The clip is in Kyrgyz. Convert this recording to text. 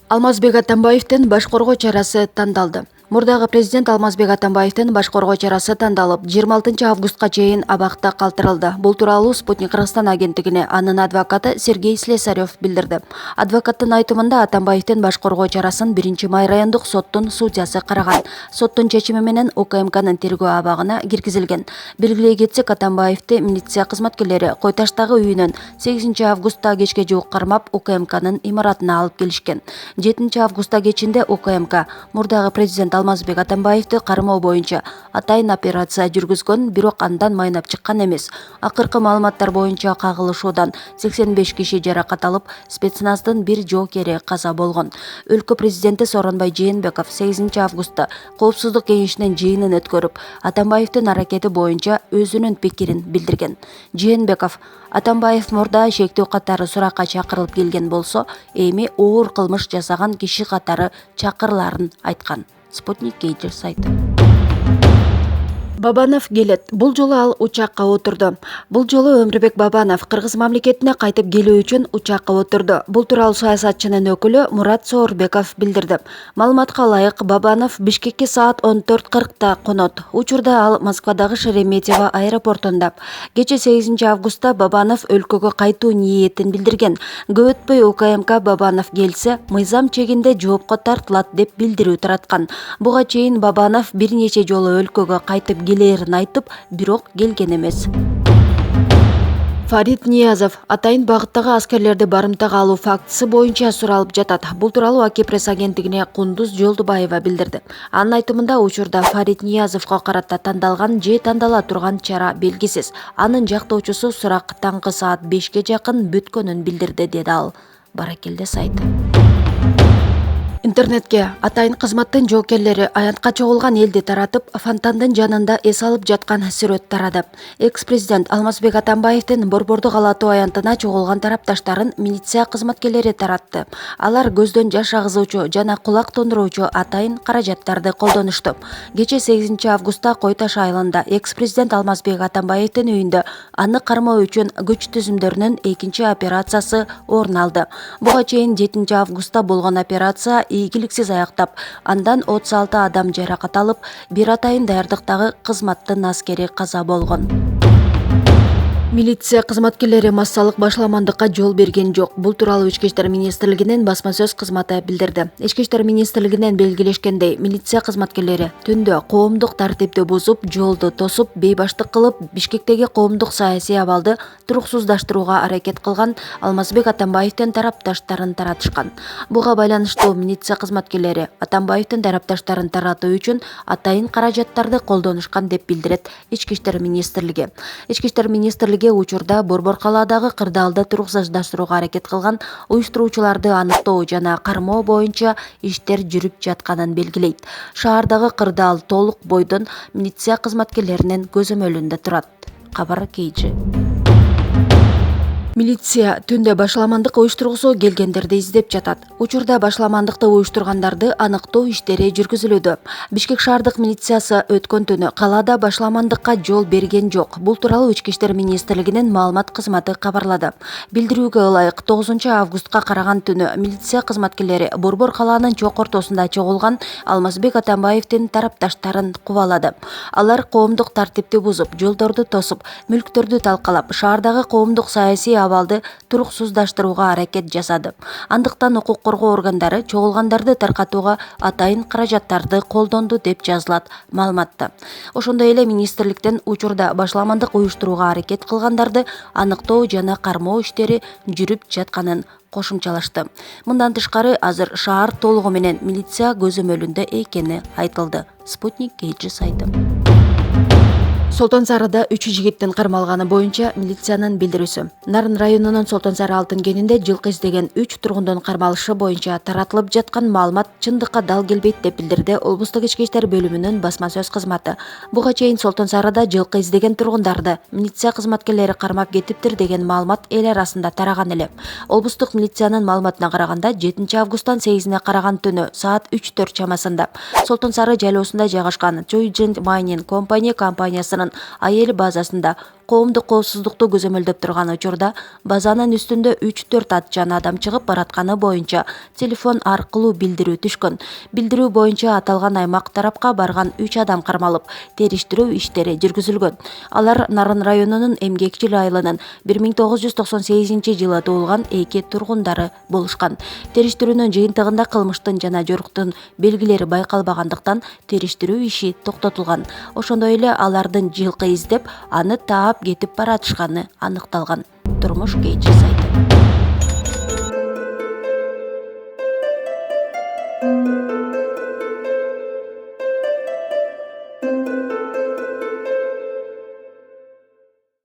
Алмазбек Атамбаевдин баш коргоо чарасы тандалды. Мурдагы президент Алмазбек Атамбаевдин баш коргоо чарасы тандалып, 26 августка чейин абакта калтырылды. Бул тууралуу Спутник Кыргызстан агенттигине анын адвокаты Сергей Слесарев билдирди. Адвокаттын айтымында Атамбаевдин баш коргоо чарасын 1-май райондук соттун судьясы караган. Соттун чечими менен УКМКнын тергөө абагына киргизилген. Белгилей кетсек, Атамбаевди милиция кызматкерлери Кой Таштагы үйүнөн 8 августта кечке жуук кармап УКМКнын имаратына алып келишкен. 7 августта кечинде УКМК мурдагы президент Алмазбек Атамбаевди кармоо боюнча атайын операция жүргүзгөн, бирок андан майнап чыккан эмес. Акыркы маалыматтар боюнча кагылышуудан 85 киши жаракат алып, спецназдын бир жоокери каза болгон. Өлкө президенти Сооронбай Жээнбеков 8 августта коопсуздук кеңешинин жыйынын өткөрүп, Атамбаевдин аракети боюнча өзүнүн пикирин билдирген. Жээнбеков Атамбаев мурда шектөө катары суракка чакырылып келген болсо, эми оор кылмыш жасаган киши катары чакырыларын айткан. Спутник Кейджер сайты. Бабанов келет. Бул жолу ал учакка отурду. Бул жолу Өмүрбек Бабанов Кыргыз мамлекетине кайтып келүү үчүн учакка отурду. Бул тууралуу саясатчынын өкүлү Мурат Соорбеков билдирди. Маалыматка ылайык, Бабанов Бишкекке саат 14:40 конот. Учурда ал Москвадагы Шереметьево аэропортунда. Кече 8 августта Бабанов өлкөгө кайтуу ниетин билдирген. Көп өтпөй УКМК Бабанов келсе, мыйзам чегинде жоопко тартылат деп билдирүү тараткан. Буга чейин Бабанов бир нече жолу өлкөгө кайтып келерин айтып, бирок келген эмес. Фарид Ниязов атайын багыттагы аскерлерди барымтага алуу фактысы боюнча суралып жатат. Бул тууралуу Аки пресс агенттигине Кундуз Жолдубаева билдирди. Анын айтымында, учурда Фарид Ниязовго карата тандалган же тандала турган чара белгисиз. Анын жактоочусу сурак таңкы саат 5ке жакын бүткөнүн билдирди, деди ал. Баракелде сайты. Интернетке атайын кызматтын жоокерлери аянтка чогулган элди таратып, фонтандын жанында эс алып жаткан сүрөт тарады. Экс-президент Алмазбек Атамбаевдин Борбордук Ала-тоо аянтына чогулган тарапташтарын милиция кызматкерлери таратты. Алар көздөн жаш агызуучу жана кулак тондуруучу атайын каражаттарды колдонушту. Кече 8 августта Кой Таш айылында экс-президент Алмазбек Атамбаевдин үйүндө аны кармоо үчүн күч түзүмдөрүнүн экинчи операциясы орун алды. Буга чейин 7 августта болгон операция ийгиликсиз аяктап, андан 36 адам жаракат алып, бир атайын даярдыктагы кызматтын аскери каза болгон. Милиция кызматкерлери массалык башламандыкка жол берген жок. Бул тууралуу Ички иштер министрлигинин басма сөз кызматы билдирди. Ички иштер министрлигинен белгилешкендей, милиция кызматкерлери түндө коомдук тартипти бузуп, жолду тосуп, бейбаштык кылып, Бишкектеги коомдук саясий абалды туруксуздаштырууга аракет кылган Алмазбек Атамбаевдин тарапташтарын таратышкан. Буга байланыштуу милиция кызматкерлери Атамбаевдин тарапташтарын таратуу үчүн атайын каражаттарды колдонушкан деп билдирет Ички иштер министрлиги. Ички иштер министрлиги учурда Борбор калаадагы кырдаалды туруксуздаштырууга аракет кылган уюштуруучуларды аныктоо жана кармоо боюнча иштер жүрүп жатканын белгилейт. Шаардагы кырдаал толук бойдон милиция кызматкерлеринин көзөмөлүндө турат. Кабар Кейджи. Милиция түндө башламандык уюштургусу келгендерди издеп жатат. Учурда башламандыкты уюштургандарды аныктоо иштери жүргүзүлүүдө. Бишкек шаардык милициясы өткөн түнү калаада башламандыкка жол берген жок. Бул тууралуу Ички иштер министрлигинин маалымат кызматы кабарлады. Билдирүүгө ылайык, 9 августка караган түнү милиция кызматкерлери Борбор калаанын чок ортосунда чогулган Алмазбек Атамбаевдин тарапташтарын кубалады. Алар коомдук тартипти бузуп, жолдорду тосуп, мүлктөрдү талкалап, шаардагы коомдук саясий абалды туруксуздаштырууга аракет жасады. Андыктан укук коргоо органдары чогулгандарды таркатууга атайын каражаттарды колдонду деп жазылат маалыматта. Ошондой эле министрликтен учурда башламандык уюштурууга аракет кылгандарды аныктоо жана кармоо иштери жүрүп жатканын кошумчалашты. Мындан тышкары, азыр шаар толугу менен милиция көзөмөлүндө экени айтылды. Спутник Кейджи сайты. Солтон Сарыда 3 жигиттин кармалганы боюнча милициянын билдирүүсү. Нарын районунун Солтон Сары алтын кенинде жылкы издеген 3 тургундун кармалышы боюнча таратылып жаткан маалымат чындыкка дал келбейт деп билдирди облустук ички иштер бөлүмүнүн басма сөз кызматы. Буга чейин Солтон Сарыда жылкы издеген тургундарды милиция кызматкерлери кармап кетиптир деген маалымат эл арасында тараган эле. Облустук милициянын маалыматына караганда, 7 августтан 8-ине караган түнү саат 3-4 чамасында Солтон Сары жайлоосунда жайгашкан Joygen Mining компаниясынын базасынын айыл базасында коомдук коопсуздукту көзөмөлдөп турган учурда базанын үстүндө 3-4 ат жана адам чыгып баратканы боюнча телефон аркылуу билдирүү түшкөн. Билдирүү боюнча аталган аймак тарапка барган 3 адам кармалып, териштирүү иштери жүргүзүлгөн. Алар Нарын районунун Эмгекчил айылынын 1998-жылы туулган 2 тургундары болушкан. Териштирүүнүн жыйынтыгында кылмыштын жана жоруктун белгилери байкалбагандыктан териштирүү иши токтотулган. Ошондой эле алардын жылкы издеп, аны таап кетип баратышканы аныкталган. Турмуш Кейчи сайты.